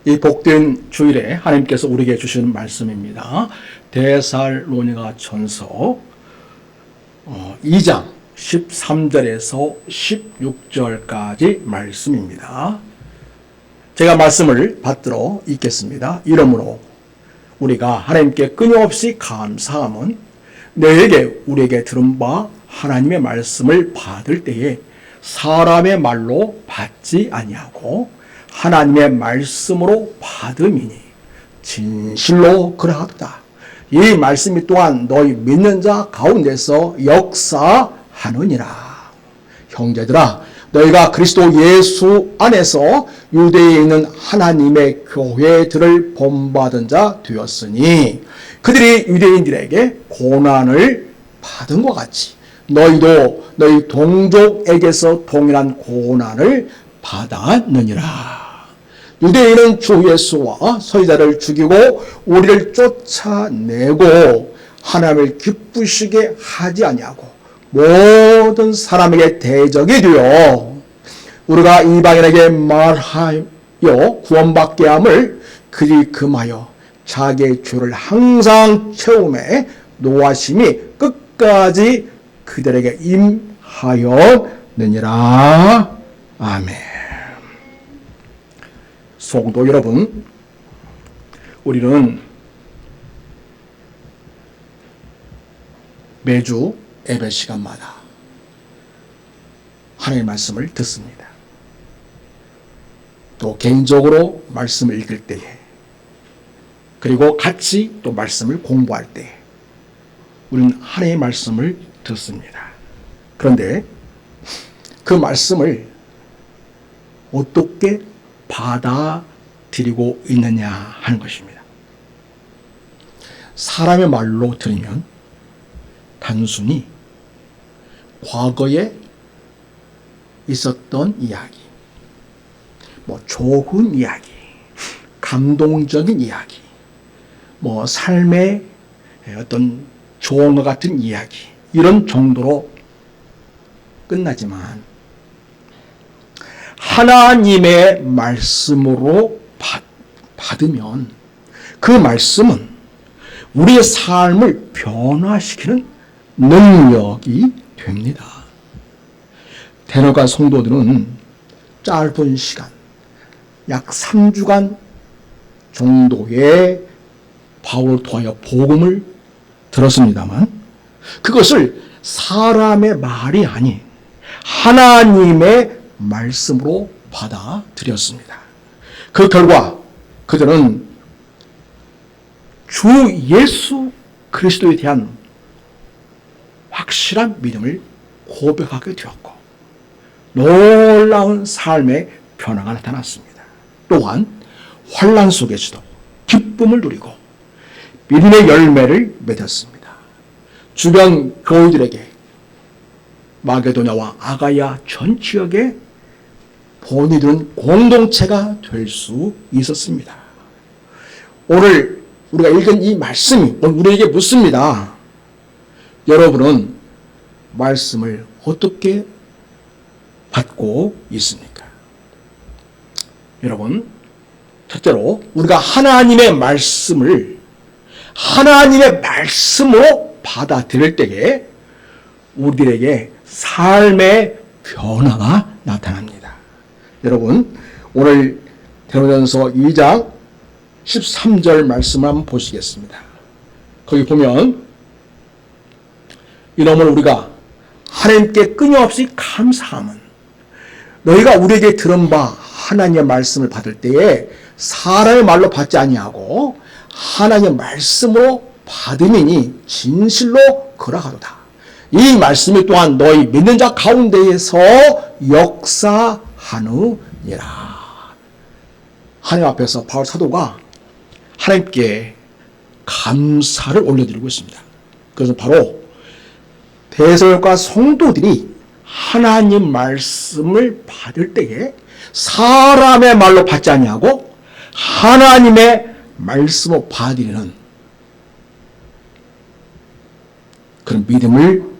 이 복된 주일에 하나님께서 우리에게 주시는 말씀입니다. 데살로니가 전서 2장 13절에서 16절까지 말씀입니다. 제가 말씀을 받들어 읽겠습니다. 이러므로 우리가 하나님께 끊임없이 감사함은 너에게 우리에게 들은 바 하나님의 말씀을 받을 때에 사람의 말로 받지 아니하고 하나님의 말씀으로 받음이니 진실로 그러하도다. 이 말씀이 또한 너희 믿는 자 가운데서 역사하느니라. 형제들아, 너희가 그리스도 예수 안에서 유대에 있는 하나님의 교회들을 본받은 자 되었으니 그들이 유대인들에게 고난을 받은 것 같이 너희도 너희 동족에게서 동일한 고난을 받았느니라. 유대인은 주 예수와 서기자를 죽이고 우리를 쫓아내고 하나님을 기쁘시게 하지 아니하고 모든 사람에게 대적이 되어 우리가 이방인에게 말하여 구원받게 함을 그리 금하여 자기의 죄를 항상 채움에 노하심이 끝까지 그들에게 임하였느니라. 아멘. 성도 여러분, 우리는 매주 예배 시간마다 하나님의 말씀을 듣습니다. 또 개인적으로 말씀을 읽을 때에, 그리고 같이 또 말씀을 공부할 때에 우리는 하나님의 말씀을 듣습니다. 그런데 그 말씀을 어떻게 받아들이고 있느냐 하는 것입니다. 사람의 말로 들으면 단순히 과거에 있었던 이야기, 좋은 이야기, 감동적인 이야기, 삶의 어떤 조언과 같은 이야기, 이런 정도로 끝나지만 하나님의 말씀으로 받으면 그 말씀은 우리의 삶을 변화시키는 능력이 됩니다. 대너가 성도들은 짧은 시간, 약 3주간 정도의 바울을 통하여 복음을 들었습니다만 그것을 사람의 말이 아닌 하나님의 말씀으로 받아들였습니다. 그 결과 그들은 주 예수 그리스도에 대한 확실한 믿음을 고백하게 되었고 놀라운 삶의 변화가 나타났습니다. 또한 환난 속에서도 기쁨을 누리고 믿음의 열매를 맺었습니다. 주변 교회들에게 마게도냐와 아가야 전 지역에 본이 드는 공동체가 될 수 있었습니다. 오늘 우리가 읽은 이 말씀이 오늘 우리에게 묻습니다. 여러분은 말씀을 어떻게 받고 있습니까? 여러분, 첫째로 우리가 하나님의 말씀으로 받아들일 때에 우리들에게 삶의 변화가 나타납니다. 여러분, 오늘 데살로니가전서 2장 13절 말씀을 한번 보시겠습니다. 거기 보면 이러므로 우리가 하나님께 끊임없이 감사함은 너희가 우리에게 들은 바 하나님의 말씀을 받을 때에 사람의 말로 받지 아니하고 하나님의 말씀으로 받음이니 진실로 그러하도다. 이 말씀이 또한 너희 믿는 자 가운데에서 역사하느니라. 하나님 앞에서 바울 사도가 하나님께 감사를 올려드리고 있습니다. 그것은 바로 데살로니가 성도들이 하나님 말씀을 받을 때에 사람의 말로 받지 아니하고 하나님의 말씀으로 받으려는 그런 믿음을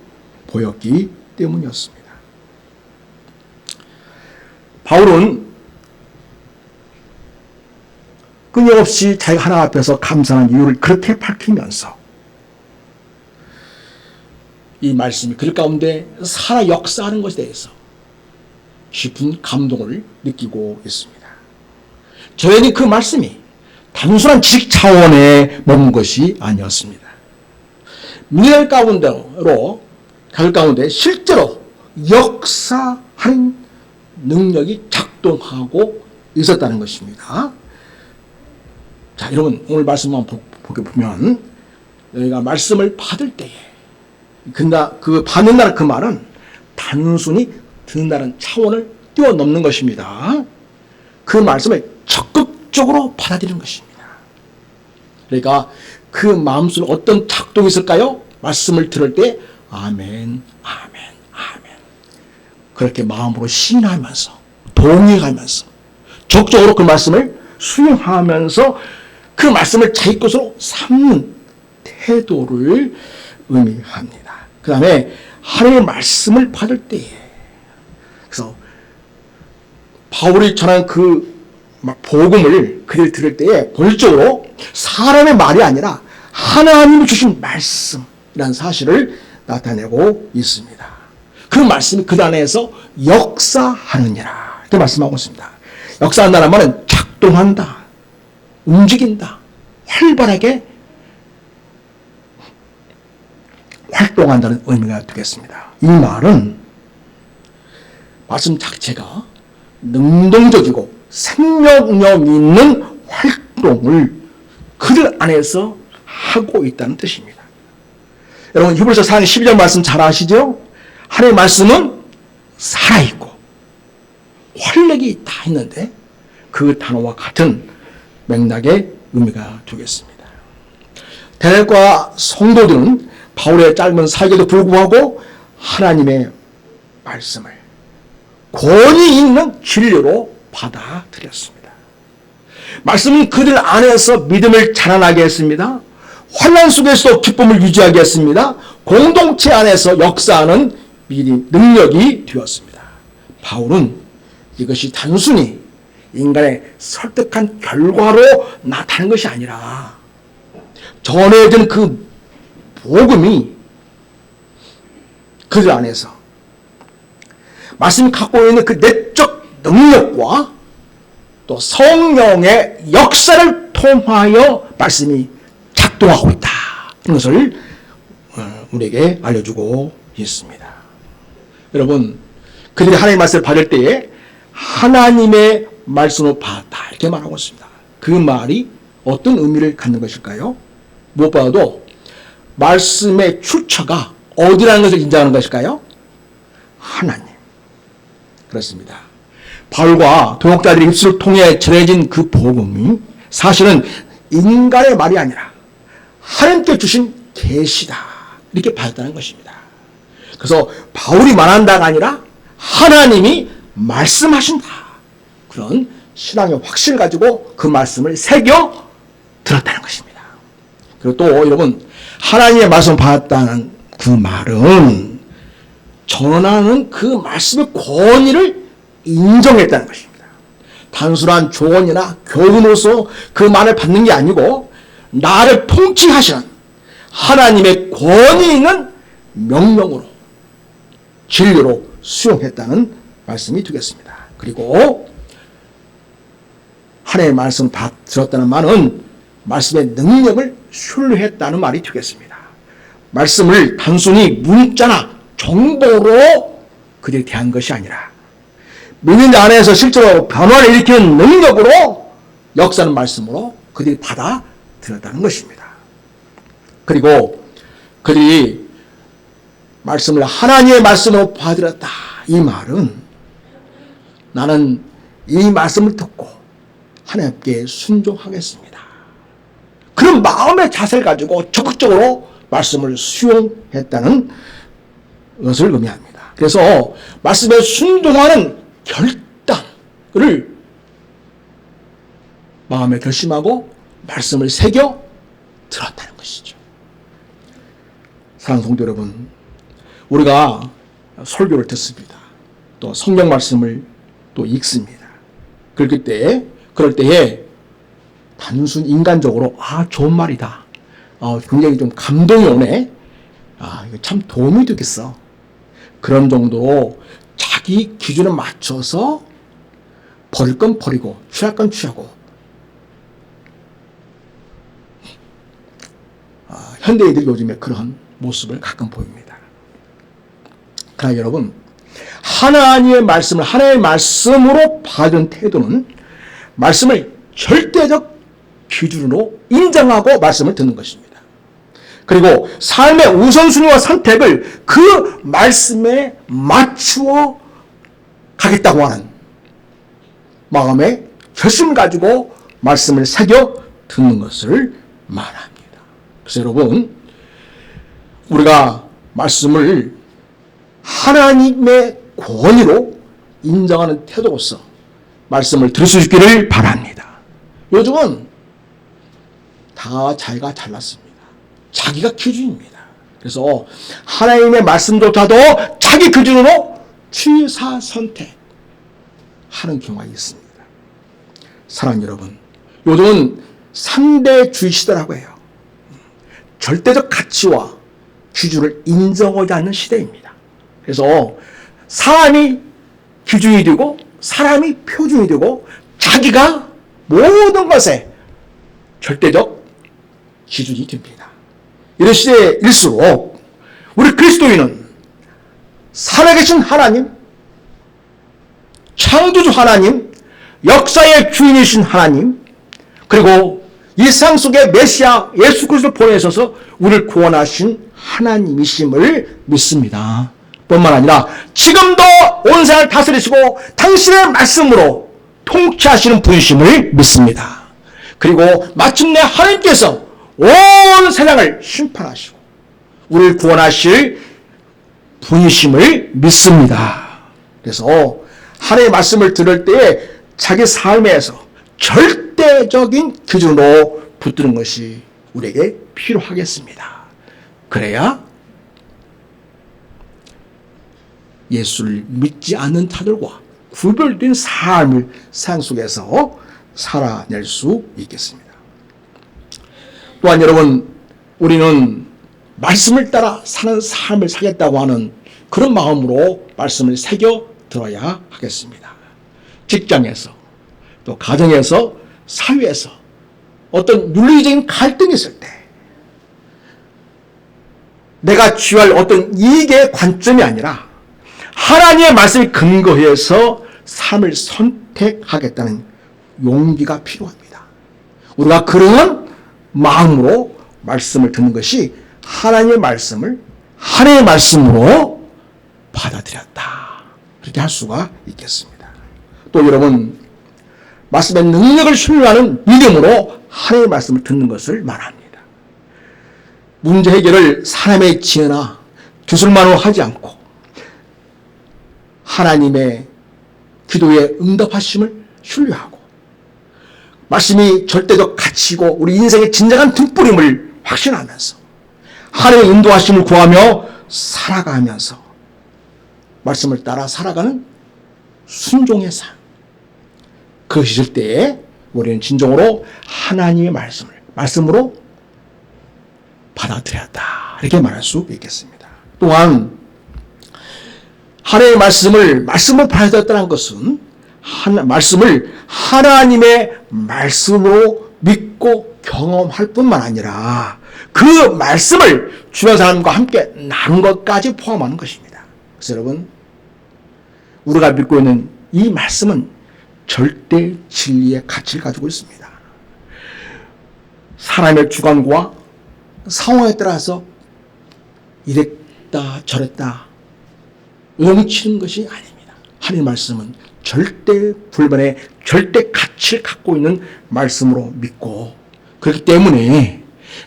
보였기 때문이었습니다. 바울은 끊임없이 자기가 하나님 앞에서 감사하는 이유를 그렇게 밝히면서 이 말씀이 그 가운데 살아 역사하는 것에 대해서 깊은 감동을 느끼고 있습니다. 저희는 그 말씀이 단순한 지식 차원에 머문 것이 아니었습니다. 미래 가운데 실제로 역사하는 능력이 작동하고 있었다는 것입니다. 자, 여러분 오늘 말씀만 보게 보면 너희가 말씀을 받을 때에 그 받는다는 그 말은 단순히 듣는다는 차원을 뛰어넘는 것입니다. 그 말씀을 적극적으로 받아들이는 것입니다. 그러니까 그 마음속에 어떤 작동이 있을까요? 말씀을 들을 때 아멘, 아멘, 아멘. 그렇게 마음으로 신하면서 동의하면서 적극적으로 그 말씀을 수용하면서 그 말씀을 자기 것으로 삼는 태도를 의미합니다. 그 다음에 하나님의 말씀을 받을 때에 그래서 바울이 전한 그 복음을 그들 들을 때에 본질적으로 사람의 말이 아니라 하나님이 주신 말씀이라는 사실을 나타내고 있습니다. 그 말씀이 그 안에서 역사하느니라 이렇게 말씀하고 있습니다. 역사한다는 말은 작동한다, 움직인다, 활발하게 활동한다는 의미가 되겠습니다. 이 말은 말씀 자체가 능동적이고 생명력 있는 활동을 그들 안에서 하고 있다는 뜻입니다. 여러분 히브리서 4장 12절 말씀 잘 아시죠? 하나님의 말씀은 살아있고 활력이 다 있는데 그 단어와 같은 맥락의 의미가 되겠습니다. 대학과 성도들은 바울의 짧은 사역에도 불구하고 하나님의 말씀을 권위 있는 진리로 받아들였습니다. 말씀은 그들 안에서 믿음을 자라나게 했습니다. 환난 속에서도 기쁨을 유지하게 했습니다. 공동체 안에서 역사하는 능력이 되었습니다. 바울은 이것이 단순히 인간의 설득한 결과로 나타나는 것이 아니라 전해진 그 복음이 그들 안에서 말씀이 갖고 있는 그 내적 능력과 또 성령의 역사를 통하여 말씀이 작동하고 있다. 이런 것을 우리에게 알려주고 있습니다. 여러분, 그들이 하나님의 말씀을 받을 때에 하나님의 말씀을 받았다. 이렇게 말하고 있습니다. 그 말이 어떤 의미를 갖는 것일까요? 무엇보다도 말씀의 출처가 어디라는 것을 인정하는 것일까요? 하나님. 그렇습니다. 바울과 동역자들의 입술을 통해 전해진 그 복음이 사실은 인간의 말이 아니라 하나님께 주신 계시다. 이렇게 받았다는 것입니다. 그래서 바울이 말한다가 아니라 하나님이 말씀하신다. 그런 신앙의 확신을 가지고 그 말씀을 새겨 들었다는 것입니다. 그리고 또 여러분 하나님의 말씀을 받았다는 그 말은 전하는 그 말씀의 권위를 인정했다는 것입니다. 단순한 조언이나 교훈으로서 그 말을 받는 게 아니고 나를 통치하시는 하나님의 권위 있는 명령으로 진리로 수용했다는 말씀이 되겠습니다. 그리고 하나님의 말씀을 들었다는 말은 말씀의 능력을 신뢰했다는 말이 되겠습니다. 말씀을 단순히 문자나 정보로 그들이 대한 것이 아니라 믿는 자 안에서 실제로 변화를 일으키는 능력으로 역사하는 말씀으로 그들이 받아들였다는 것입니다. 그리고 그들이 말씀을 하나님의 말씀으로 받아들였다. 이 말은 나는 이 말씀을 듣고 하나님께 순종하겠습니다. 그런 마음의 자세를 가지고 적극적으로 말씀을 수용했다는 것을 의미합니다. 그래서 말씀에 순종하는 결단을 마음에 결심하고 말씀을 새겨 들었다는 것이죠. 사랑하는 성도 여러분, 우리가 설교를 듣습니다. 또 성경 말씀을 또 읽습니다. 그럴 때에 단순 인간적으로 좋은 말이다. 굉장히 좀 감동이 오네. 이거 참 도움이 되겠어. 그런 정도로 자기 기준에 맞춰서 버릴 건 버리고 취할 건 취하고 현대인들이 요즘에 그런 모습을 가끔 보입니다. 그러나 여러분, 하나님의 말씀을 하나님의 말씀으로 받은 태도는 말씀을 절대적 기준으로 인정하고 말씀을 듣는 것입니다. 그리고 삶의 우선순위와 선택을 그 말씀에 맞추어 가겠다고 하는 마음의 결심을 가지고 말씀을 새겨 듣는 것을 말합니다. 그래서 여러분, 우리가 말씀을 하나님의 권위로 인정하는 태도로서 말씀을 들을 수 있기를 바랍니다. 요즘은 다 자기가 잘났습니다. 자기가 기준입니다. 그래서 하나님의 말씀조차도 자기 기준으로 취사 선택하는 경우가 있습니다. 사랑하는 여러분, 요즘은 상대주의 시대라고 해요. 절대적 가치와 기준을 인정하지 않는 시대입니다. 그래서 사람이 기준이 되고 사람이 표준이 되고 자기가 모든 것에 절대적 기준이 됩니다. 이런 시대일수록 우리 그리스도인은 살아계신 하나님, 창조주 하나님, 역사의 주인이신 하나님, 그리고 이 세상 속에 메시아 예수 그리스도를 보내셔서 우리를 구원하신 하나님이심을 믿습니다. 뿐만 아니라 지금도 온 세상을 다스리시고 당신의 말씀으로 통치하시는 분이심을 믿습니다. 그리고 마침내 하나님께서 온 세상을 심판하시고 우리를 구원하실 분이심을 믿습니다. 그래서 하나님의 말씀을 들을 때에 자기 삶에서 절대적인 기준으로 붙드는 것이 우리에게 필요하겠습니다. 그래야 예수를 믿지 않는 자들과 구별된 삶을 세상 속에서 살아낼 수 있겠습니다. 또한 여러분, 우리는 말씀을 따라 사는 삶을 살겠다고 하는 그런 마음으로 말씀을 새겨 들어야 하겠습니다. 직장에서, 또 가정에서, 사회에서 어떤 윤리적인 갈등이 있을 때 내가 취할 어떤 이익의 관점이 아니라 하나님의 말씀에 근거해서 삶을 선택하겠다는 용기가 필요합니다. 우리가 그런 마음으로 말씀을 듣는 것이 하나님의 말씀을 하나님의 말씀으로 받아들였다. 그렇게 할 수가 있겠습니다. 또 여러분, 말씀의 능력을 신뢰하는 믿음으로 하나님의 말씀을 듣는 것을 말합니다. 문제 해결을 사람의 지혜나 기술만으로 하지 않고 하나님의 기도에 응답하심을 신뢰하고 말씀이 절대적 가치이고 우리 인생의 진정한 등불임을 확신하면서 하나님의 인도하심을 구하며 살아가면서 말씀을 따라 살아가는 순종의 삶, 그것이 있을 때에 우리는 진정으로 하나님의 말씀으로 받아들였다, 이렇게 말할 수 있겠습니다. 또한 하나님의 말씀으로 받아들였다는 것은 말씀을 하나님의 말씀으로 믿고 경험할 뿐만 아니라 그 말씀을 주변 사람과 함께 나눈 것까지 포함하는 것입니다. 그래서 여러분, 우리가 믿고 있는 이 말씀은 절대 진리의 가치를 가지고 있습니다. 사람의 주관과 상황에 따라서 이랬다 저랬다 용치는 것이 아닙니다. 하나님의 말씀은 절대 불변의 절대 가치를 갖고 있는 말씀으로 믿고, 그렇기 때문에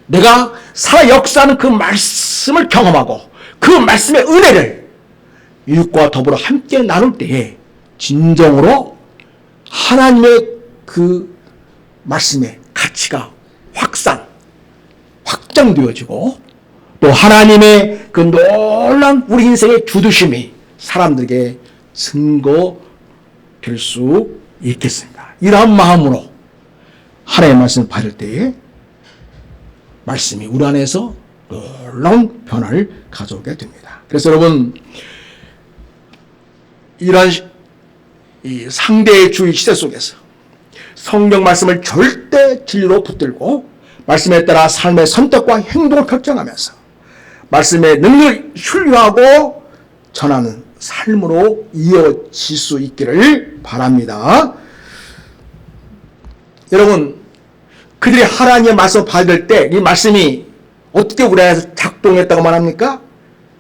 내가 살아 역사하는 그 말씀을 경험하고 그 말씀의 은혜를 이웃과 더불어 함께 나눌 때에 진정으로 하나님의 그 말씀의 가치가 확장되어지고 또 하나님의 그 놀라운 우리 인생의 주두심이 사람들에게 증거될 수 있겠습니다. 이러한 마음으로 하나님의 말씀을 받을 때에 말씀이 우리 안에서 놀라운 변화를 가져오게 됩니다. 그래서 여러분, 이러한 이 상대주의 시대 속에서 성경 말씀을 절대 진리로 붙들고 말씀에 따라 삶의 선택과 행동을 결정하면서 말씀의 능력을 신뢰하고 전하는 삶으로 이어질 수 있기를 바랍니다. 여러분, 그들이 하나님의 말씀을 받을 때 이 말씀이 어떻게 우리 안에서 작동했다고 말합니까?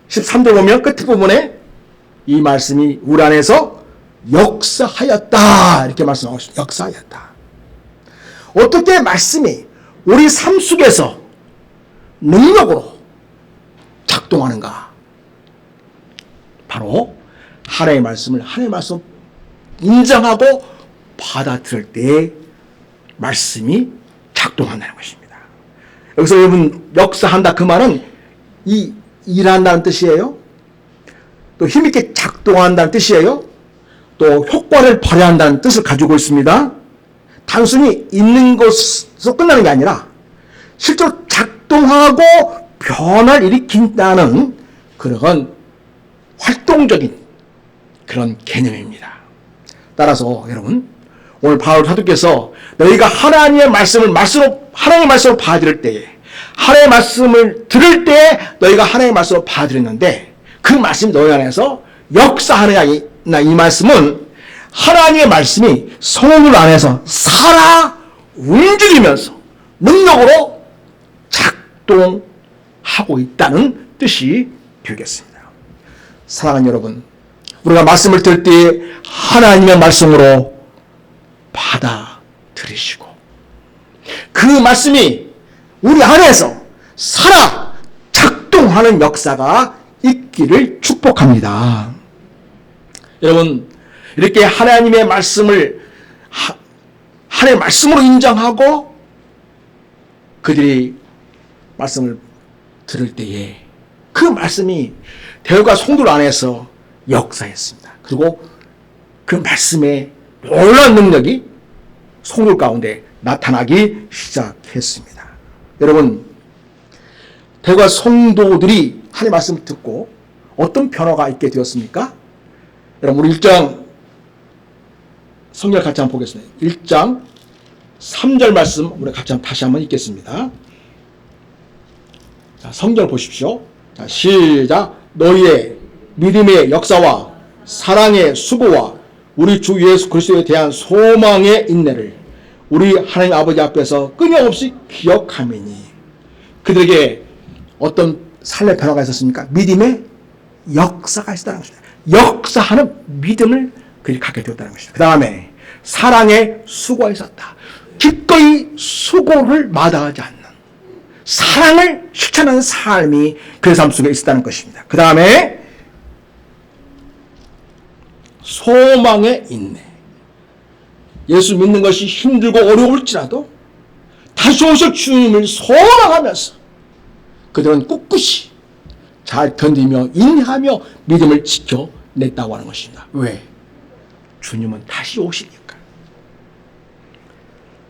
13절 보면 끝 부분에 이 말씀이 우리 안에서 역사하였다 이렇게 말씀하고 있습니다. 역사하였다. 어떻게 말씀이 우리 삶 속에서 능력으로 작동하는가? 바로 하나님의 말씀을 인정하고 받아들일 때 말씀이 작동한다는 것입니다. 여기서 여러분, 역사한다 그 말은 일한다는 뜻이에요. 또 힘있게 작동한다는 뜻이에요. 또 효과를 발휘한다는 뜻을 가지고 있습니다. 단순히 있는 것으로 끝나는 게 아니라 실제로 작동하고 변화를 일으킨다는 그런 활동적인 그런 개념입니다. 따라서 여러분, 오늘 바울 사도께서 너희가 하나님의 말씀을 받아들일 때에, 하나님의 말씀을 들을 때에 너희가 하나님의 말씀을 받아들였는데 그 말씀이 너희 안에서 역사하느냐, 이 말씀은 하나님의 말씀이 성령 안에서 살아 움직이면서 능력으로 작동하고 있다는 뜻이 되겠습니다. 사랑하는 여러분, 우리가 말씀을 들을 때 하나님의 말씀으로 받아들이시고 그 말씀이 우리 안에서 살아 작동하는 역사가 있기를 축복합니다. 여러분, 이렇게 하나님의 말씀을 하나님의 말씀으로 인정하고 그들이 말씀을 들을 때에 그 말씀이 대우가 성도들 안에서 역사했습니다. 그리고 그 말씀의 놀라운 능력이 성도들 가운데 나타나기 시작했습니다. 여러분, 대우가 성도들이 하나님의 말씀을 듣고 어떤 변화가 있게 되었습니까? 여러분, 우리 1장 성경 같이 한번 보겠습니다. 1장 3절 말씀 우리 같이 다시 한번 읽겠습니다. 자, 성경을 보십시오. 자, 시작. 너희의 믿음의 역사와 사랑의 수고와 우리 주 예수 그리스도에 대한 소망의 인내를 우리 하나님 아버지 앞에서 끊임없이 기억하매니. 그들에게 어떤 삶의 변화가 있었습니까? 믿음의 역사가 있었다는 것입니다. 역사하는 믿음을 그들이 갖게 되었다는 것입니다. 그 다음에 사랑의 수고가 있었다. 기꺼이 수고를 마다하지 않는 사랑을 실천하는 삶이 그의 삶 속에 있었다는 것입니다. 그 다음에 소망의 인내. 예수 믿는 것이 힘들고 어려울지라도 다시 오실 주님을 소망하면서 그들은 꿋꿋이 잘 견디며 인내하며 믿음을 지켜냈다고 하는 것입니다. 왜? 주님은 다시 오시니까.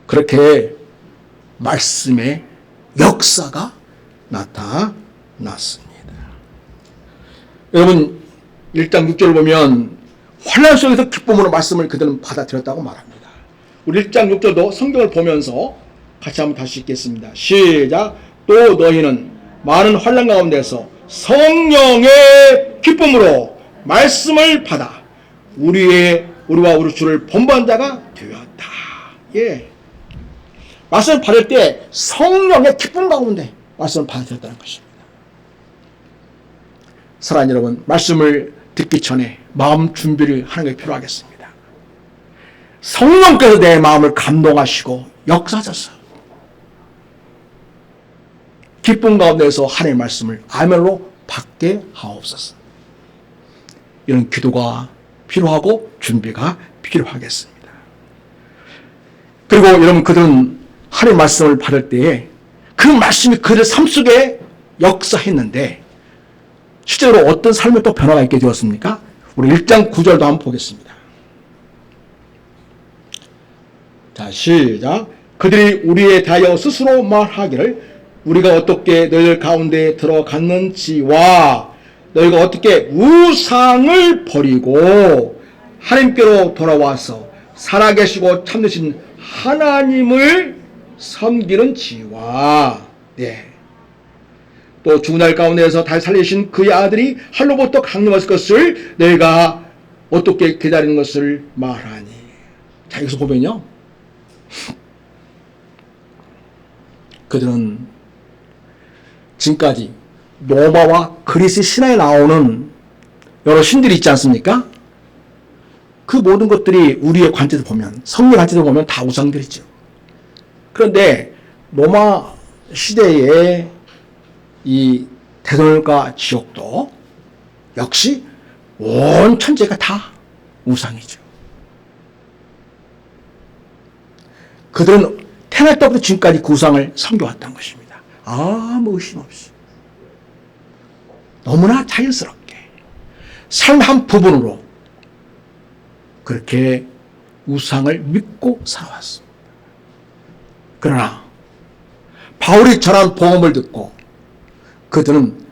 그렇게 말씀의 역사가 나타났습니다. 여러분, 1장 6절을 보면 환난 속에서 기쁨으로 말씀을 그들은 받아들였다고 말합니다. 우리 1장 6절도 성경을 보면서 같이 한번 다시 읽겠습니다. 시작. 또 너희는 많은 환난 가운데서 성령의 기쁨으로 말씀을 받아 우리와 우리 주를 본받는 자가 되었다. 예. 말씀을 받을 때 성령의 기쁨 가운데 말씀을 받아들였다는 것입니다. 사랑하는 여러분, 말씀을 듣기 전에 마음 준비를 하는 게 필요하겠습니다. 성령께서 내 마음을 감동하시고 역사하셔서 기쁨 가운데서 하나님의 말씀을 아멘으로 받게 하옵소서. 이런 기도가 필요하고 준비가 필요하겠습니다. 그리고 여러분, 그들은 하나님의 말씀을 받을 때에 그 말씀이 그들 삶 속에 역사했는데 실제로 어떤 삶에 또 변화가 있게 되었습니까? 우리 1장 9절도 한번 보겠습니다. 자, 시작. 그들이 우리에 대하여 스스로 말하기를 우리가 어떻게 너희들 가운데 들어갔는지와 너희가 어떻게 우상을 버리고 하나님께로 돌아와서 살아계시고 참되신 하나님을 섬기는지와 또 죽은 날 가운데에서 다시 살리신 그의 아들이 하늘로부터 강림하실 것을 너희가 어떻게 기다리는 것을 말하니. 자, 여기서 보면요, 그들은 지금까지 로마와 그리스 신화에 나오는 여러 신들이 있지 않습니까? 그 모든 것들이 우리의 관점에서 보면, 성경 관점에서 보면 다 우상들이죠. 그런데 로마 시대의 이 대선과 지옥도 역시 온 천지가 다 우상이죠. 그들은 태어날 때부터 지금까지 그 우상을 섬겨왔던 것입니다. 아무 의심 없이. 너무나 자연스럽게 삶 한 부분으로 그렇게 우상을 믿고 살아왔습니다. 그러나 바울이 전한 복음을 듣고 그들은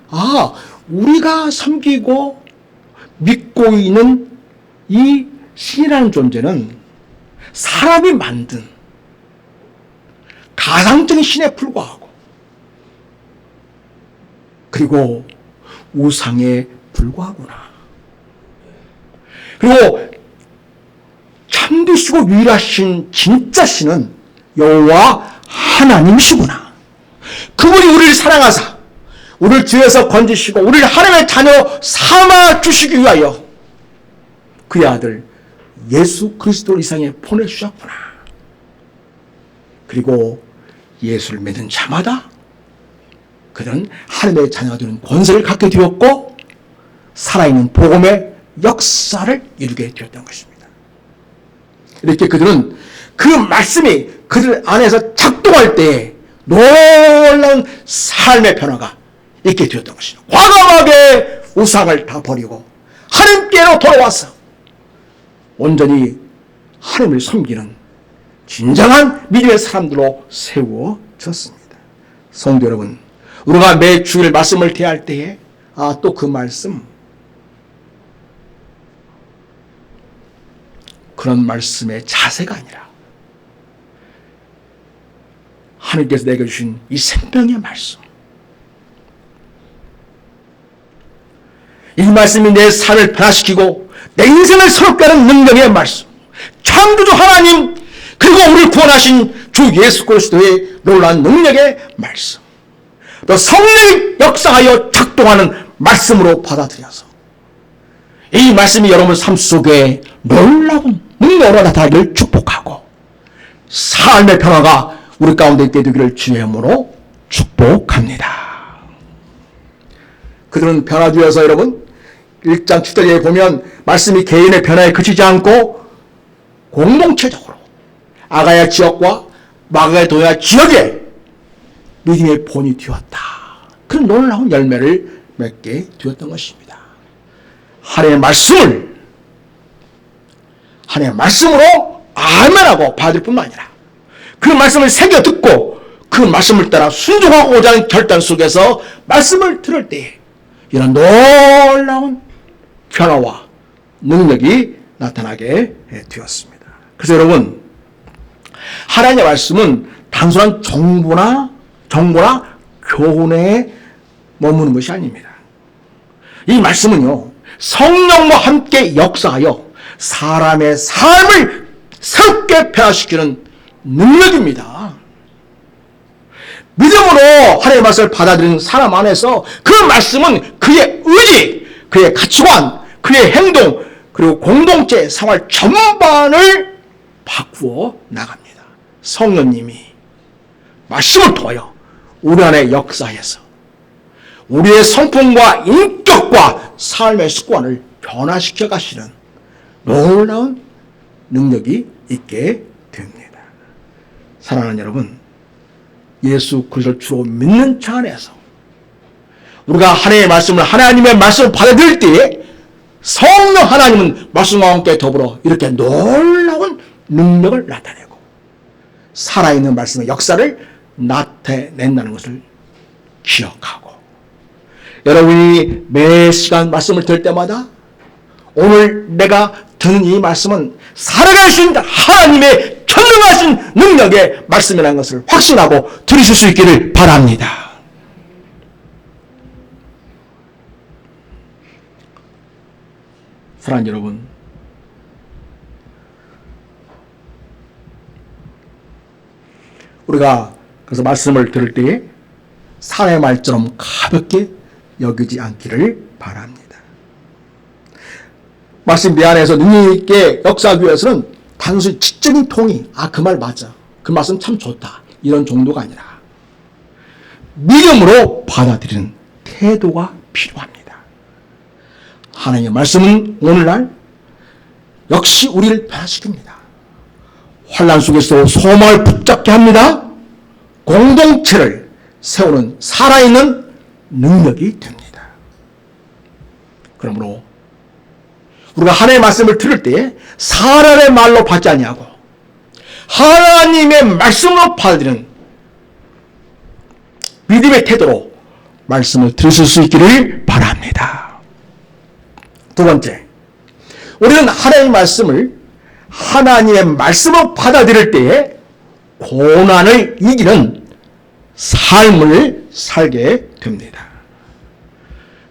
우리가 섬기고 믿고 있는 이 신이라는 존재는 사람이 만든 가상적인 신에 불과하고 그리고 우상에 불과하구나. 그리고 참되시고 유일하신 진짜 신은 여호와 하나님이시구나. 그분이 우리를 사랑하사 우리를 죄에서 건지시고 우리를 하나님의 자녀 삼아 주시기 위하여 그의 아들 예수 그리스도를 이 세상에 보내주셨구나. 그리고 예수를 믿는 자마다 그들은 하나님의 자녀가 되는 권세를 갖게 되었고 살아있는 복음의 역사를 이루게 되었던 것입니다. 이렇게 그들은 그 말씀이 그들 안에서 작동할 때에 놀라운 삶의 변화가 있게 되었던 것입니다. 과감하게 우상을 다 버리고 하나님께로 돌아와서 온전히 하나님을 섬기는 진정한 믿음의 사람들로 세워졌습니다. 성도 여러분, 우리가 매 주일 말씀을 대할 때에 또 그 말씀, 그런 말씀의 자세가 아니라 하나님께서 내게 주신 이 생명의 말씀, 이 말씀이 내 삶을 변화시키고 내 인생을 새롭게 하는 능력의 말씀, 창조주 하나님 그리고 우리를 구원하신 주 예수 그리스도의 놀라운 능력의 말씀, 또 성령이 역사하여 작동하는 말씀으로 받아들여서 이 말씀이 여러분 삶 속에 놀라운 능력으로 나타나기를 축복하고 삶의 변화가 우리 가운데 있게 되기를 주의 이름으로 축복합니다. 그들은 변화되어서 여러분 1장 7절에 보면 말씀이 개인의 변화에 그치지 않고 공동체적으로 아가야 지역과 마가야 도야 지역에 믿음의 본이 되었다. 그런 놀라운 열매를 맺게 되었던 것입니다. 하나님의 말씀으로 아멘하고 받을 뿐만 아니라 그 말씀을 새겨 듣고 그 말씀을 따라 순종하고자 하는 결단 속에서 말씀을 들을 때에 이런 놀라운 변화와 능력이 나타나게 되었습니다. 그래서 여러분, 하나님의 말씀은 단순한 정보나 교훈에 머무는 것이 아닙니다. 이 말씀은요, 성령과 함께 역사하여 사람의 삶을 새롭게 변화시키는 능력입니다. 믿음으로 하나님의 말씀을 받아들이는 사람 안에서 그 말씀은 그의 의지, 그의 가치관, 그의 행동, 그리고 공동체 생활 전반을 바꾸어 나갑니다. 성령님이 말씀을 통하여 우리 안에 역사해서 우리의 성품과 인격과 삶의 습관을 변화시켜 가시는 놀라운 능력이 있게 됩니다. 사랑하는 여러분, 예수 그리스도를 주로 믿는 자 안에서 우리가 하나님의 말씀을 받아들일 때에 성령 하나님은 말씀과 함께 더불어 이렇게 놀라운 능력을 나타내고 살아있는 말씀의 역사를 나타낸다는 것을 기억하고, 여러분이 매 시간 말씀을 들을 때마다 오늘 내가 듣는 이 말씀은 살아가신 하나님의 전능하신 능력의 말씀이라는 것을 확신하고 들으실 수 있기를 바랍니다. 사랑하는 여러분, 우리가 그래서 말씀을 들을 때에 사람의 말처럼 가볍게 여기지 않기를 바랍니다. 말씀 미안해서 능력 있게 역사하기 위해서는 단순히 지적인 통이 그 말 맞아, 그 말씀 참 좋다, 이런 정도가 아니라 믿음으로 받아들이는 태도가 필요합니다. 하나님의 말씀은 오늘날 역시 우리를 변화시킵니다. 환난 속에서 소망을 붙잡게 합니다. 공동체를 세우는 살아있는 능력이 됩니다. 그러므로 우리가 하나님의 말씀을 들을 때에 사람의 말로 받지 아니하고 하나님의 말씀으로 받아들이는 믿음의 태도로 말씀을 들으실 수 있기를 바랍니다. 두 번째, 우리는 하나님의 말씀을 하나님의 말씀으로 받아들일 때에 고난을 이기는 삶을 살게 됩니다.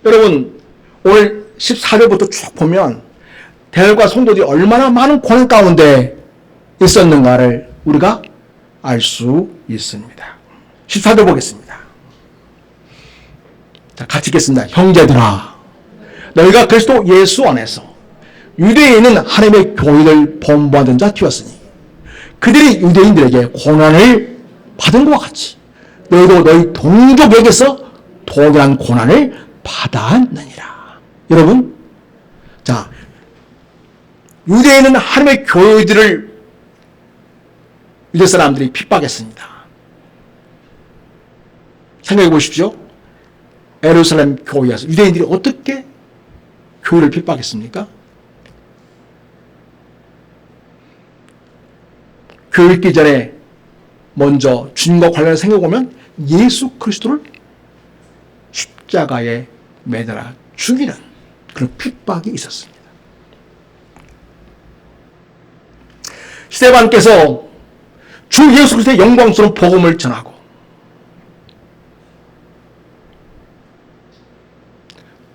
여러분, 오늘 14절부터 쭉 보면 대열과 성도들이 얼마나 많은 고난 가운데 있었는가를 우리가 알 수 있습니다. 14절 보겠습니다. 자, 같이 읽겠습니다. 형제들아, 너희가 그리스도 예수 안에서 유대에 있는 하나님의 교회를 본받은 자 되었으니 그들이 유대인들에게 고난을 받은 것과 같이 너희도 너희 동족에게서 동일한 고난을 받았느니라. 여러분, 자, 유대에 있는 하나님의 교회들을 유대 사람들이 핍박했습니다. 생각해 보십시오. 예루살렘 교회에서 유대인들이 어떻게 교회를 핍박했습니까? 교회 있기 전에 먼저 주님과 관련해서 생각해보면 예수 그리스도를 십자가에 매달아 죽이는 그런 핍박이 있었습니다. 스데반께서 주 예수 그리스도의 영광스러운 복음을 전하고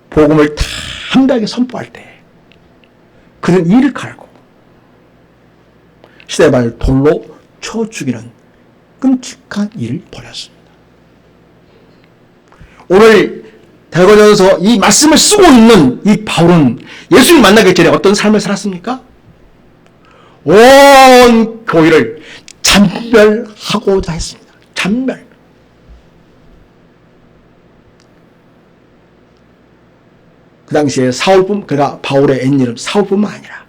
복음을 담대하게 선포할 때 그는 이를 갈고 스데반을 돌로 쳐 죽이는 끔찍한 일을 벌였습니다. 오늘 대거전서 이 말씀을 쓰고 있는 이 바울은 예수를 만나기 전에 어떤 삶을 살았습니까? 온 교회를 잔멸하고자 했습니다. 잔멸. 그 당시에 그가 바울의 옛이름 사울뿐만 아니라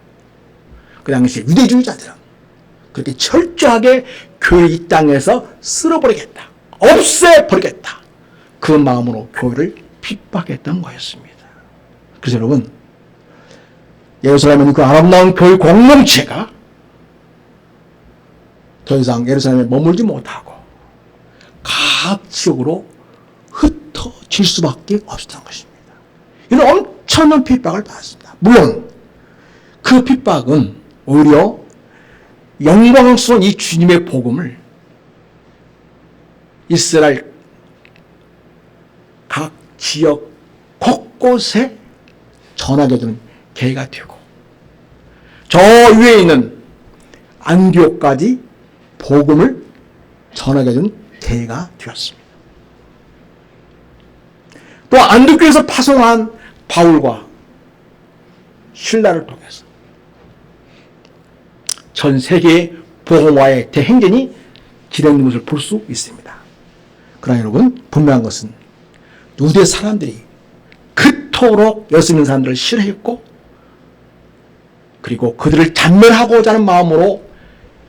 그 당시에 유대주의자들은 그렇게 철저하게 교회 이 땅에서 쓸어버리겠다, 없애버리겠다, 그 마음으로 교회를 핍박했던 거였습니다. 그래서 여러분, 예루살렘은 그 아름다운 교회 공동체가 더 이상 예루살렘에 머물지 못하고 각 지역으로 흩어질 수밖에 없었던 것입니다. 이는 엄청난 핍박을 받았습니다. 물론 그 핍박은 오히려 영광스러운 이 주님의 복음을 이스라엘 각 지역 곳곳에 전하게 되는 계기가 되고, 저 위에 있는 안디옥까지 복음을 전하게 되는 계기가 되었습니다. 또 안디옥에서 파송한 바울과 신라를 통해서 전 세계의 복음화의 대행진이 진행된 것을 볼 수 있습니다. 그러나 여러분, 분명한 것은 유대 사람들이 그토록 예수 믿는 사람들을 싫어했고, 그리고 그들을 잔멸하고자 하는 마음으로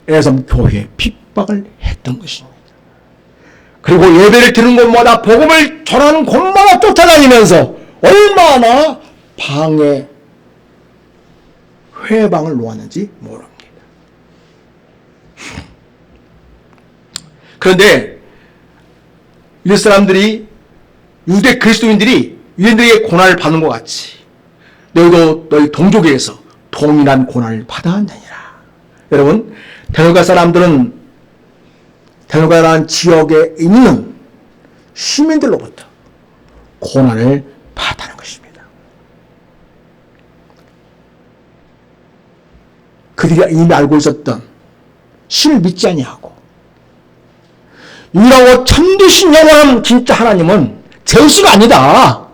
에베소 교회에 핍박을 했던 것입니다. 그리고 예배를 드리는 곳마다 복음을 전하는 곳마다 쫓아다니면서 얼마나 방해, 회방을 놓았는지 모릅니다. 그런데 유대 사람들이, 유대 그리스도인들이 유대인들에게 고난을 받는 것 같이 너희도 너희 동족에게서 동일한 고난을 받아야 한다니라. 여러분, 데살로니가 사람들은 데살로니가라는 지역에 있는 시민들로부터 고난을 받았다는 것입니다. 그들이 이미 알고 있었던 신을 믿지 아니하고 유일하고 참되신 영원한 진짜 하나님은 제우스가 아니다.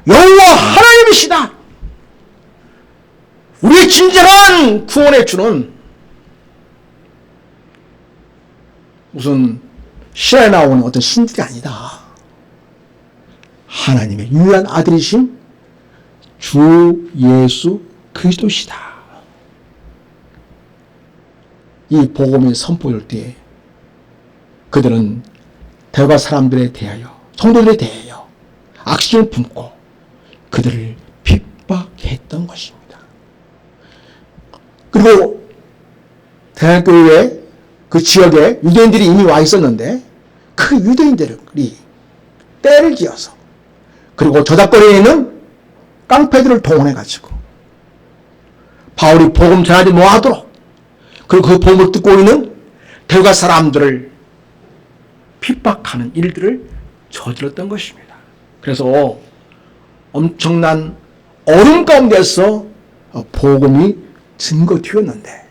여호와 하나님이시다. 우리의 진정한 구원의 주는 무슨 신화에 나오는 어떤 신들이 아니다. 하나님의 유일한 아들이신 주 예수 그리스도시다. 이 복음이 선포될 때에 그들은 데살로니가 사람들에 대하여, 성도들에 대하여 악심을 품고 그들을 핍박했던 것입니다. 그리고 데살로니가 교회 그 지역에 유대인들이 이미 와 있었는데 그 유대인들이 때를 지어서 그리고 저작거리에 있는 깡패들을 동원해가지고 바울이 복음 전하지 못하도록, 그리고 그 복음을 듣고 있는 데살로니가 사람들을 핍박하는 일들을 저질렀던 것입니다. 그래서 엄청난 어려움 가운데서 복음이 증거되었는데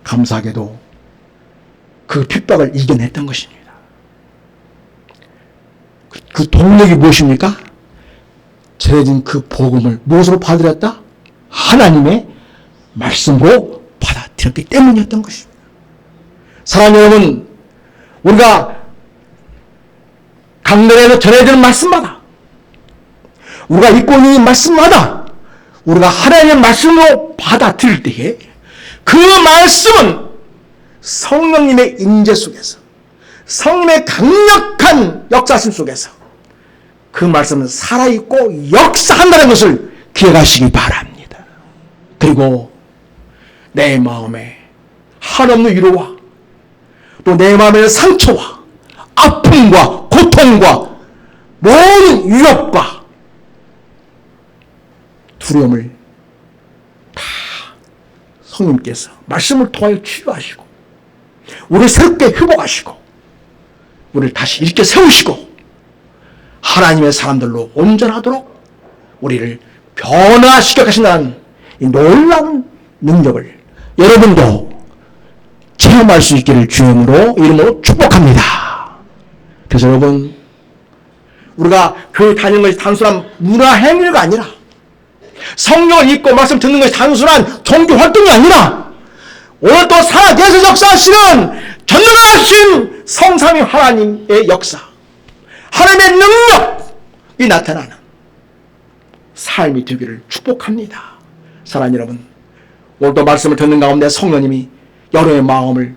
감사하게도 그 핍박을 이겨냈던 것입니다. 그 동력이 무엇입니까? 전해진 그 복음을 무엇으로 받아들였다? 하나님의 말씀으로 받아들였기 때문이었던 것입니다. 사랑하는 여러분, 우리가 강단에서 전해지는 말씀마다, 우리가 읽고 있는 말씀마다 우리가 하나님의 말씀으로 받아들일 때에 그 말씀은 성령님의 임재 속에서, 성령의 강력한 역사심 속에서 그 말씀은 살아있고 역사한다는 것을 기억하시기 바랍니다. 그리고 내 마음에 한없는 위로와 또 내 마음의 상처와 아픔과 고통과 모든 위협과 두려움을 다 성령님께서 말씀을 통하여 치유하시고 우리를 새롭게 회복하시고 우리를 다시 일으켜 세우시고 하나님의 사람들로 온전하도록 우리를 변화시켜 가신다는 이 놀라운 능력을 여러분도 체험할 수 있기를 주님으로 이름으로 축복합니다. 그래서 여러분, 우리가 교회 다니는 것이 단순한 문화 행위가 아니라 성경을 읽고 말씀 듣는 것이 단순한 종교 활동이 아니라 오늘 또 살아계셔서 역사하시는 전능하신 성삼위 하나님의 역사, 하나님의 능력이 나타나는 삶이 되기를 축복합니다. 사랑하는 여러분, 오늘도 말씀을 듣는 가운데 성령님이 여러분의 마음을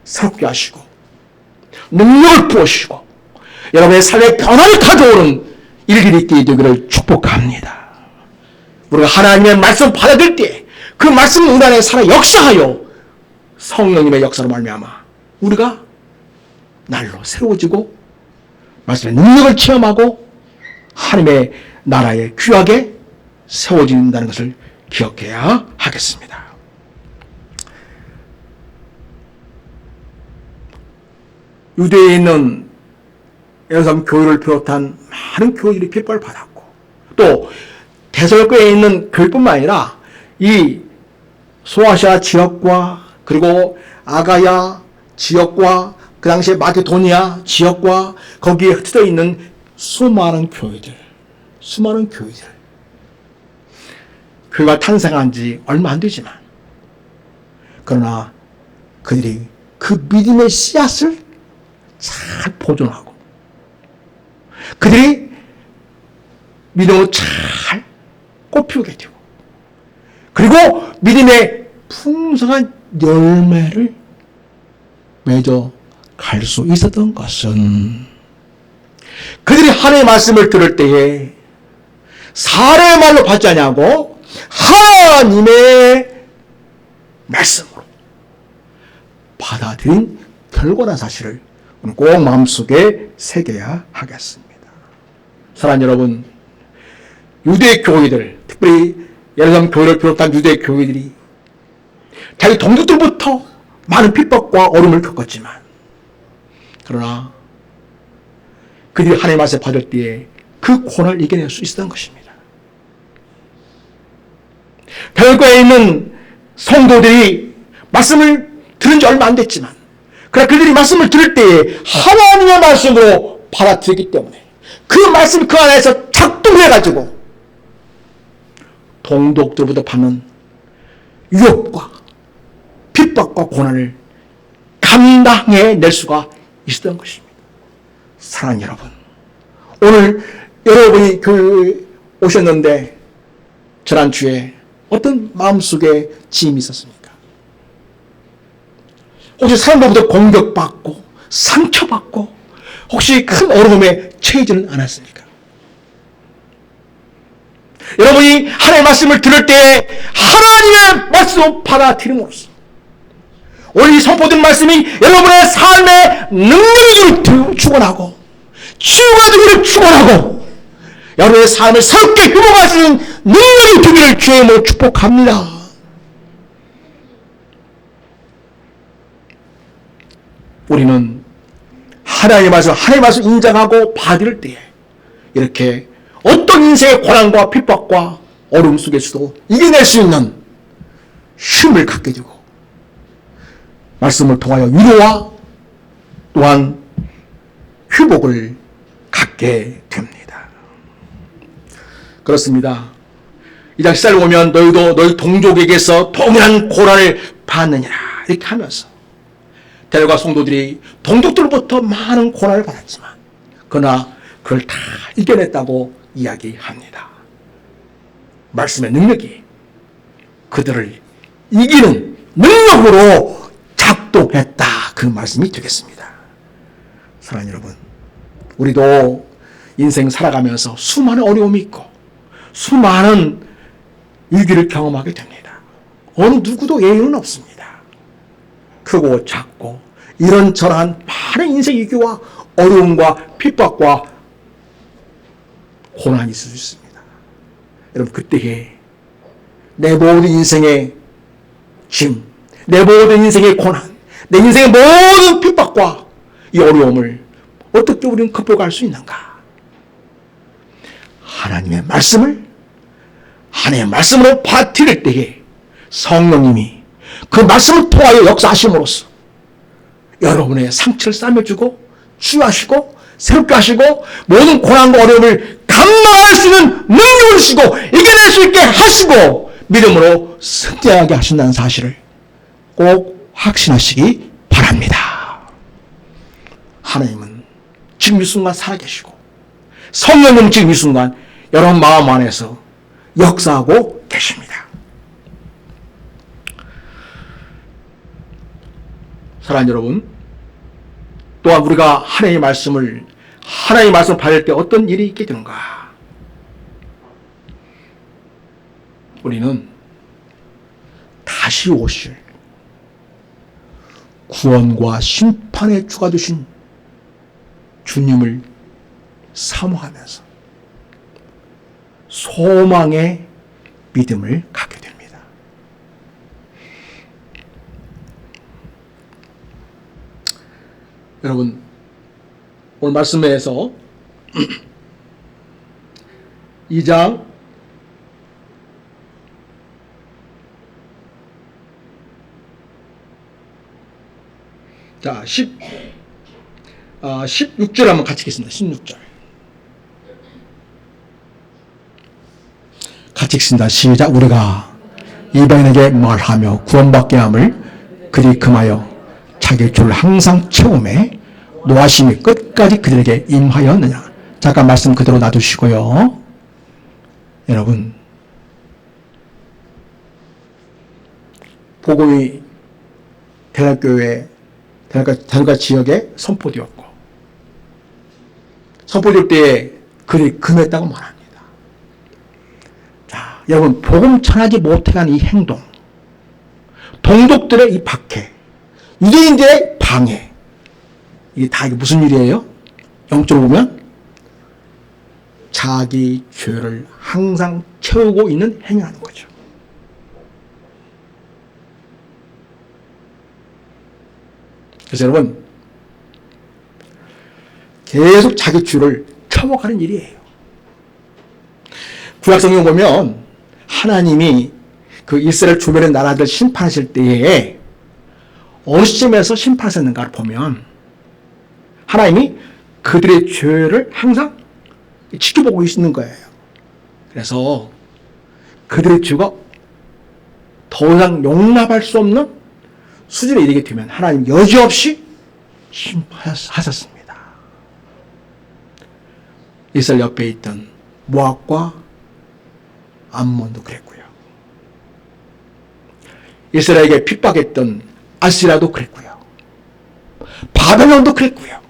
새롭게 하시고 능력을 부으시고 여러분의 삶에 변화를 가져오는 일들이 있게 되기를 축복합니다. 우리가 하나님의 말씀을 받아들일 때 그 말씀 우리 안에 살아 역사하여 성령님의 역사로 말미암아 우리가 날로 새로워지고 말씀의 능력을 체험하고 하나님의 나라에 귀하게 세워진다는 것을 기억해야 하겠습니다. 유대에 있는 예루살렘 교회를 비롯한 많은 교회들이 핍박을 받았고 또 데살로니가에 있는 교회뿐만 아니라 이 소아시아 지역과 그리고 아가야 지역과 그 당시에 마케도니아 지역과 거기에 흩어져 있는 수많은 교회들 교회가 탄생한 지 얼마 안 되지만 그러나 그들이 그 믿음의 씨앗을 잘 보존하고 그들이 믿음으로 잘 꽃피우게 되고 그리고 믿음의 풍성한 열매를 맺어 갈 수 있었던 것은 그들이 하나님의 말씀을 들을 때에 사람의 말로 받지 아니하고 하나님의 말씀으로 받아들인 결과라는 사실을 꼭 마음속에 새겨야 하겠습니다. 사랑하는 여러분, 유대 교회들, 특별히 예루살렘 교회를 비롯한 유대 교회들이 자기 동족들부터 많은 핍박과 어려움을 겪었지만, 그러나 그들이 하나님의 말씀을 받을 때에 그 고난을 이겨낼 수 있었던 것입니다. 대학교에 있는 성도들이 말씀을 들은 지 얼마 안 됐지만, 그러나 그들이 말씀을 들을 때에 하나님의 말씀으로 받아들였기 때문에 그 말씀이 그 안에서 작동해가지고 동독들부터 받는 유혹과 핍박과 고난을 감당해낼 수가 있었던 것입니다. 사랑하는 여러분, 오늘 여러분이 교회에 오셨는데 지난주에 어떤 마음속에 짐이 있었습니까? 혹시 사람들부터 공격받고 상처받고 혹시 큰 어려움에 처해지는 않았습니까? 여러분이 하나님의 말씀을 들을 때 하나님의 말씀을 받아들임으로써 오늘 이 선포된 말씀이 여러분의 삶의 능력을 축원하고 치유가 되기를 축원하고 여러분의 삶을 새롭게 회복할 수 있는 능력이 되기를 주의 이름으로 축복합니다. 우리는 하나님의 말씀 인정하고 받을 때에 이렇게 어떤 인생의 고난과 핍박과 어려움 속에서도 이겨낼 수 있는 힘을 갖게 되고 말씀을 통하여 위로와 또한 회복을 갖게 됩니다. 그렇습니다. 이 장 14절 보면 너희도 너희 동족에게서 동일한 고난을 받느니라 이렇게 하면서 대열과 성도들이 동족들로부터 많은 고난을 받았지만 그러나 그걸 다 이겨냈다고 이야기합니다. 말씀의 능력이 그들을 이기는 능력으로 작동했다. 그 말씀이 되겠습니다. 사랑하는 여러분, 우리도 인생 살아가면서 수많은 어려움이 있고 수많은 위기를 경험하게 됩니다. 어느 누구도 예외는 없습니다. 크고 작고 이런저런 많은 인생 위기와 어려움과 핍박과 고난이 있을 수 있습니다. 여러분, 그때에 내 모든 인생의 짐, 내 모든 인생의 고난, 내 인생의 모든 핍박과 이 어려움을 어떻게 우리는 극복할 수 있는가? 하나님의 말씀으로 받아들일 때에 성령님이 그 말씀을 통하여 역사하심으로써 여러분의 상처를 싸매주고 치유하시고 새롭게 하시고 모든 고난과 어려움을 감당할 수 있는 능력을 주시고 이겨낼 수 있게 하시고 믿음으로 승리하게 하신다는 사실을 꼭 확신하시기 바랍니다. 하나님은 지금 이 순간 살아계시고 성령은 지금 이 순간 여러분 마음 안에서 역사하고 계십니다. 사랑하는 여러분, 또한 우리가 하나님의 말씀을 받을 때 어떤 일이 있게 되는가? 우리는 다시 오실 구원과 심판의 주가 되신 주님을 사모하면서 소망의 믿음을 갖게 됩니다. 여러분, 오늘 말씀에서 2장 16절 한번 같이 읽겠습니다. 16절. 같이 읽습니다. 시작. 우리가 이방인에게 말하며 구원받게 함을 그리 금하여 자기 줄을 항상 채움에 노하심이 끝까지 그들에게 임하였느냐. 잠깐 말씀 그대로 놔두시고요. 여러분, 복음이 대학교회 지역에 선포되었고 선포될 때에 그들이 금했다고 말합니다. 자, 여러분, 복음 전하지 못해간 이 행동, 동족들의 이 박해, 유대인들의 방해. 이게 다 이게 무슨 일이에요? 영적으로 보면 자기 죄를 항상 채우고 있는 행위하는 거죠. 그래서 여러분, 계속 자기 죄를 채워가는 일이에요. 구약성경 보면 하나님이 그 이스라엘 주변의 나라들 심판하실 때에 어느 시점에서 심판하셨는가를 보면 하나님이 그들의 죄를 항상 지켜보고 있는 거예요. 그래서 그들의 죄가 더 이상 용납할 수 없는 수준에 이르게 되면 하나님 여지없이 심판하셨습니다. 이스라엘 옆에 있던 모압과 암몬도 그랬고요. 이스라엘에게 핍박했던 아시라도 그랬고요. 바벨론도 그랬고요.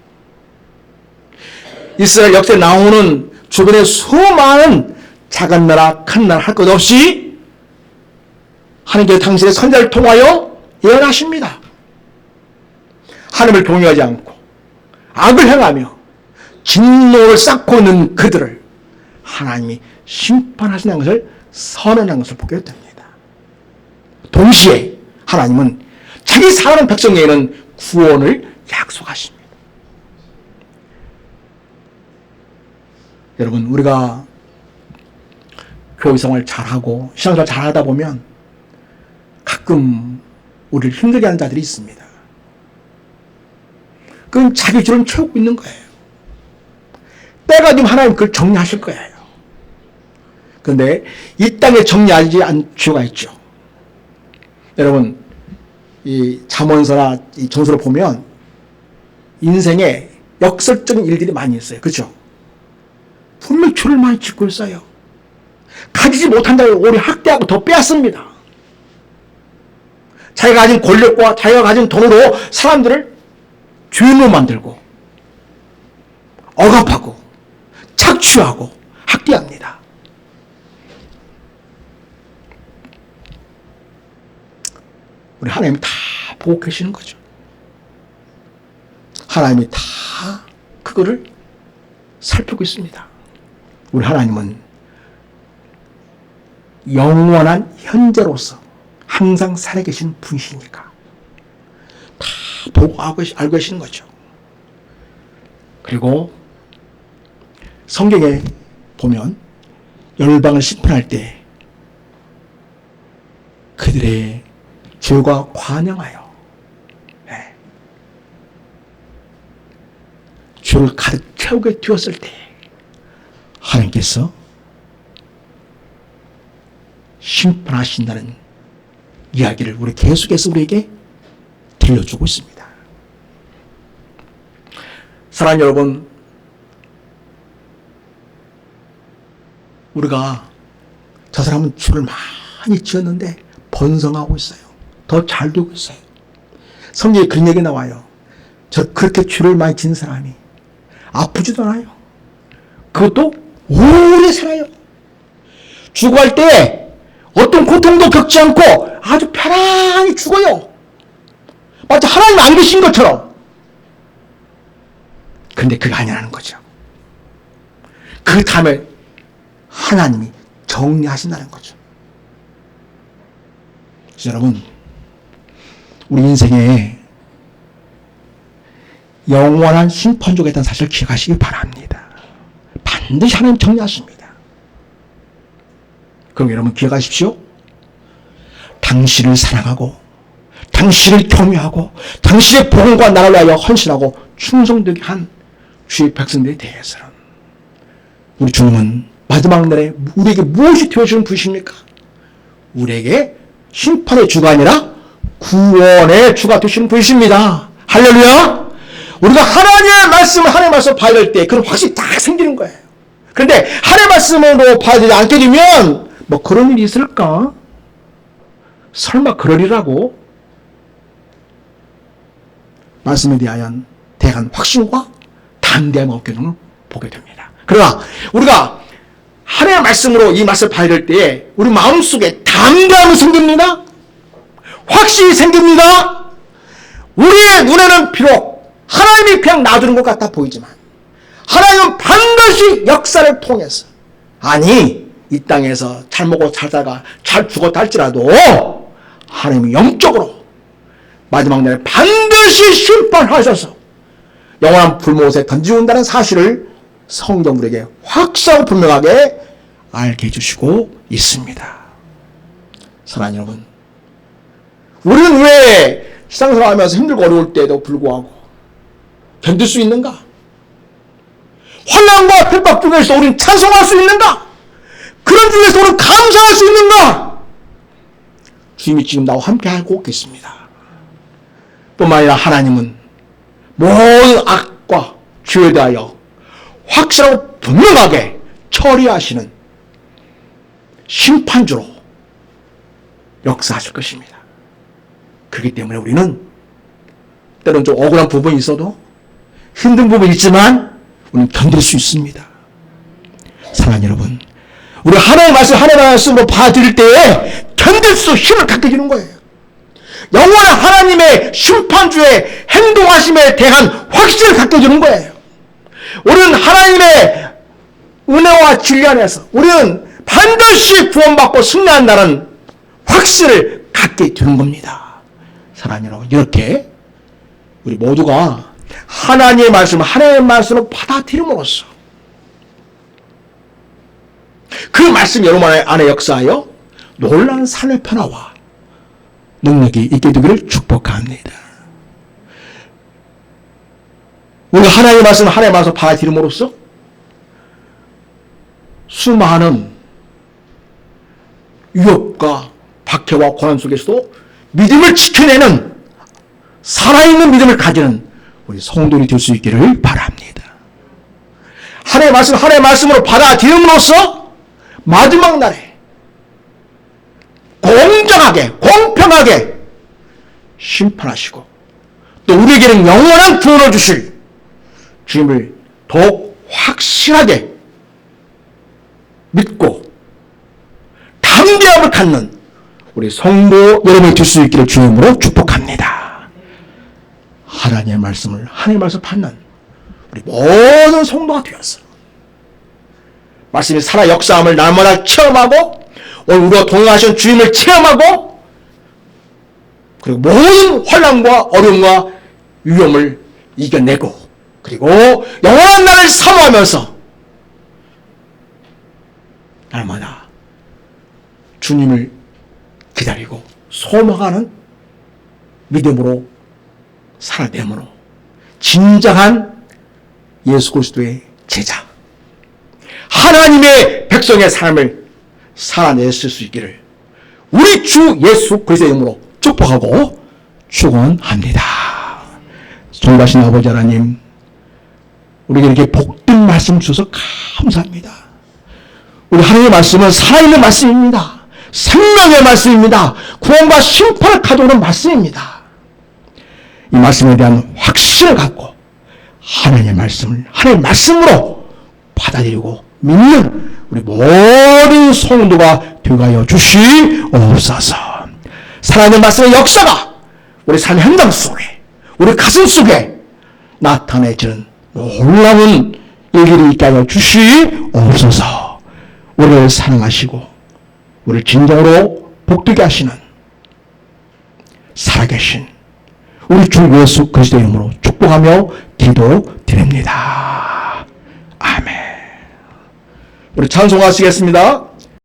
이스라엘 역사에 나오는 주변의 수많은 작은 나라, 큰 나라 할 것 없이 하나님께서 당신의 선자를 통하여 예언하십니다. 하나님을 동의하지 않고 악을 행하며 진노를 쌓고 있는 그들을 하나님이 심판하시는 것을 선언한 것을 보게 됩니다. 동시에 하나님은 자기 사랑하는 백성에게는 구원을 약속하십니다. 여러분, 우리가 교회생활 잘하고 신앙생활 잘하다 보면 가끔 우리를 힘들게 하는 자들이 있습니다. 그건 자기 죄를 채우고 있는 거예요. 때가 되면 하나님 그걸 정리하실 거예요. 그런데 이 땅에 정리하지 않은 죄가 있죠. 여러분, 이 잠언서나 이 정서를 보면 인생에 역설적인 일들이 많이 있어요. 그렇죠? 분명히 죄를 많이 짓고 있어요. 가지지 못한 자를 오히려 학대하고 더 빼앗습니다. 자기가 가진 권력과 자기가 가진 돈으로 사람들을 죄인으로 만들고 억압하고 착취하고 학대합니다. 우리 하나님이 다 보고 계시는 거죠. 하나님이 다 그거를 살피고 있습니다. 우리 하나님은 영원한 현재로서 항상 살아계신 분이시니까 다 보고 알고 계시는 거죠. 그리고 성경에 보면 열방을 심판할 때 그들의 죄가 관영하여 죄를 가득 채우게 되었을 때 하나님께서 심판하신다는 이야기를 우리 계속해서 우리에게 들려주고 있습니다. 사랑하는 여러분, 우리가 저 사람은 죄를 많이 지었는데 번성하고 있어요. 더 잘 되고 있어요. 성경에 그런 얘기 나와요. 저 그렇게 죄를 많이 지은 사람이 아프지도 않아요. 그것도 오래 살아요. 죽어갈 때 어떤 고통도 겪지 않고 아주 편안히 죽어요. 마치 하나님 안 계신 것처럼. 근데 그게 아니라는 거죠. 그 다음에 하나님이 정리하신다는 거죠. 그래서 여러분, 우리 인생에 영원한 심판족에 대한 사실을 기억하시기 바랍니다. 반드시 하나님 정리하십니다. 그럼 여러분 기억하십시오. 당신을 사랑하고 당신을 경외하고 당신의 복음과 나라를 위하여 헌신하고 충성되게 한 주의 백성들에 대해서는 우리 주님은 마지막 날에 우리에게 무엇이 되어주는 분이십니까? 우리에게 심판의 주가 아니라 구원의 주가 되시는 분이십니다. 할렐루야! 우리가 하나님의 말씀을 받을 때 그런 확신이 딱 생기는 거예요. 그런데 하나님의 말씀으로 받지 않게 되면 뭐 그런 일이 있을까? 설마 그러리라고? 말씀에 대한 확신과 담대함이 없게 되는 걸 보게 됩니다. 그러나 우리가 하나님의 말씀으로 이 말씀을 받을 때에 우리 마음속에 담대함이 생깁니다. 확신이 생깁니다. 왜 우리는 비록 하나님이 그냥 놔두는 것 같아 보이지만 하나님은 반드시 역사를 통해서, 아니 이 땅에서 잘 먹고 잘 살다가 잘 죽었다 할지라도 하나님이 영적으로 마지막 날에 반드시 심판하셔서 영원한 불못에 던지온다는 사실을 성경 우리에게 확실하고 분명하게 알게 해주시고 있습니다. 사랑하는 여러분, 우리는 왜 신앙생활하면서 힘들고 어려울 때에도 불구하고 견딜 수 있는가? 환난과 핍박 중에서 우리는 찬송할 수 있는가? 그런 중에서 우리는 감사할 수 있는가? 주님이 지금 나와 함께하고 계십니다. 뿐만 아니라 하나님은 모든 악과 죄에 대하여 확실하고 분명하게 처리하시는 심판주로 역사하실 것입니다. 그렇기 때문에 우리는 때로는 좀 억울한 부분이 있어도, 힘든 부분이 있지만 우리는 견딜 수 있습니다. 사랑하는 여러분, 우리 하나님의 말씀으로 받아들일 때에 견딜 수 힘을 갖게 주는 거예요. 영원한 하나님의 심판주의 행동하심에 대한 확신을 갖게 주는 거예요. 우리는 하나님의 은혜와 진리 안에서 우리는 반드시 구원받고 승리한다는 확신을 갖게 되는 겁니다. 사랑하는 여러분, 이렇게 우리 모두가 하나님의 말씀을 받아들임으로써 그 말씀 여러분 안에 역사하여 놀라운 삶의 변화와 능력이 있게 되기를 축복합니다. 우리가 하나님의 말씀을 받아들임으로써 수많은 위협과 박해와 고난 속에서도 믿음을 지켜내는 살아있는 믿음을 가지는 우리 성도들이 될 수 있기를 바랍니다. 하나님의 말씀으로 받아들임으로써 마지막 날에 공정하게 공평하게 심판하시고 또 우리에게는 영원한 구원을 주실 주님을 더욱 확실하게 믿고 담대함을 갖는 우리 성도 여러분이 될 수 있기를 주님으로 축복합니다. 하나님의 말씀을 받는 우리 모든 성도가 되어서 말씀이 살아 역사함을 날마다 체험하고 오늘 우리가 동행하신 주님을 체험하고 그리고 모든 환난과 어려움과 위험을 이겨내고 그리고 영원한 날을 사모하면서 날마다 주님을 기다리고 소망하는 믿음으로 살아내므로 진정한 예수 그리스도의 제자, 하나님의 백성의 삶을 살아냈을 수 있기를 우리 주 예수 그리스도의 이름으로 축복하고 축원합니다. 존귀하신 아버지 하나님, 우리에게 이렇게 복된 말씀 주셔서 감사합니다. 우리 하나님의 말씀은 살아있는 말씀입니다. 생명의 말씀입니다. 구원과 심판을 가져오는 말씀입니다. 이 말씀에 대한 확신을 갖고 하나님의 말씀으로 받아들이고 믿는 우리 모든 성도가 되게 하여 주시옵소서. 살아있는 말씀의 역사가 우리 삶의 현장 속에 우리 가슴 속에 나타내지는 놀라운 일들이 있게 하여 주시옵소서. 우리를 사랑하시고 우리를 진정으로 복되게 하시는 살아계신 우리 주 예수 그리스도의 이름으로 축복하며 기도드립니다. 아멘. 우리 찬송하시겠습니다.